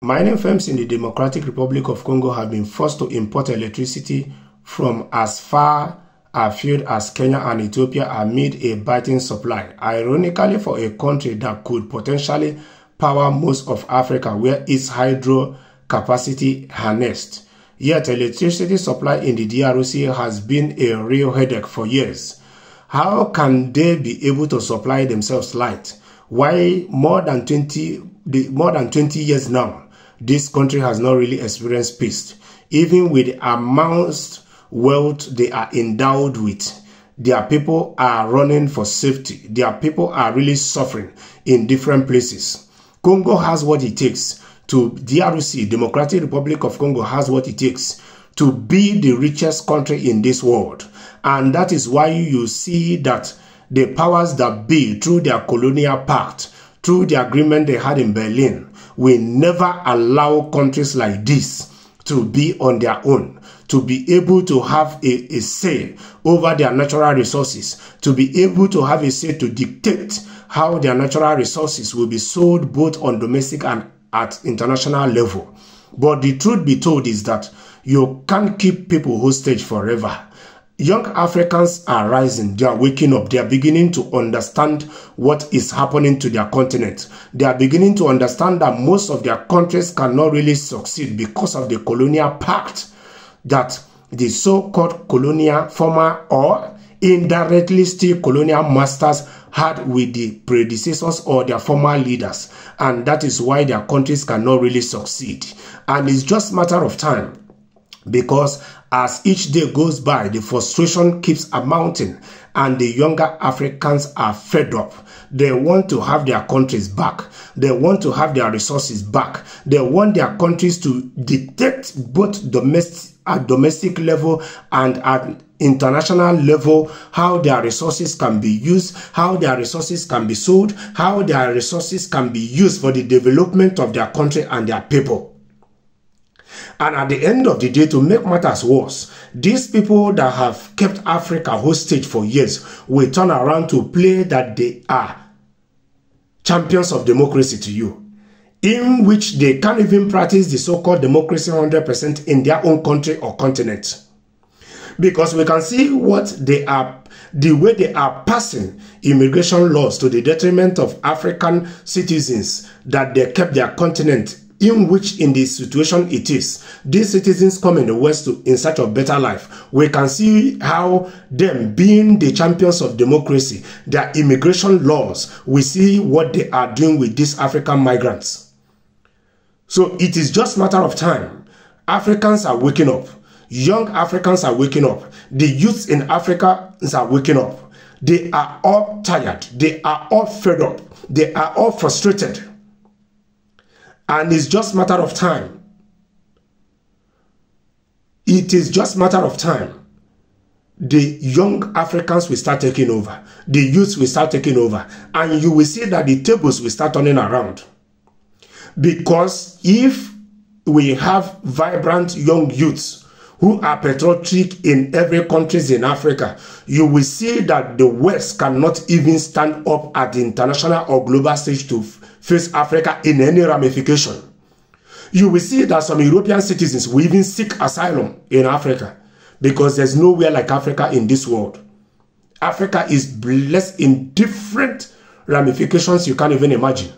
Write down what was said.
Mining firms in the Democratic Republic of Congo have been forced to import electricity from as far afield as Kenya and Ethiopia amid a biting supply, ironically for a country that could potentially power most of Africa where its hydro capacity harnessed. Yet electricity supply in the DRC has been a real headache for years. How can they be able to supply themselves light? Why more than 20 years now, this country has not really experienced peace. Even with the amounts wealth they are endowed with, their people are running for safety. Their people are really suffering in different places. Congo has what it takes to, DRC, Democratic Republic of Congo, has what it takes to be the richest country in this world. And that is why you see that the powers that be, through their colonial pact, through the agreement they had in Berlin, will never allow countries like this to be on their own, to be able to have a say over their natural resources, to be able to have a say to dictate how their natural resources will be sold both on domestic and at international level. But the truth be told is that you can't keep people hostage forever. Young Africans are rising, they are waking up, they are beginning to understand what is happening to their continent. They are beginning to understand that most of their countries cannot really succeed because of the colonial pact that the so-called colonial former or indirectly still colonial masters had with the predecessors or their former leaders. And that is why their countries cannot really succeed. And it's just a matter of time, because as each day goes by, the frustration keeps amounting and the younger Africans are fed up. They want to have their countries back. They want to have their resources back. They want their countries to dictate both at domestic level and at international level how their resources can be used, how their resources can be sold, how their resources can be used for the development of their country and their people. And at the end of the day, to make matters worse, these people that have kept Africa hostage for years will turn around to play that they are champions of democracy to you, in which they can't even practice the so-called democracy 100% in their own country or continent. Because we can see what they are, the way they are passing immigration laws to the detriment of African citizens that they kept their continent, in which in the situation it is. These citizens come in the West in search of better life. We can see how them being the champions of democracy, their immigration laws, we see what they are doing with these African migrants. So it is just a matter of time. Africans are waking up. Young Africans are waking up. The youths in Africa are waking up. They are all tired. They are all fed up. They are all frustrated. And it's just a matter of time. It is just a matter of time. The young Africans will start taking over. The youths will start taking over. And you will see that the tables will start turning around. Because if we have vibrant young youths who are patriotic in every country in Africa, you will see that the West cannot even stand up at the international or global stage to face Africa in any ramification. You will see that some European citizens will even seek asylum in Africa because there's nowhere like Africa in this world. Africa is blessed in different ramifications you can't even imagine.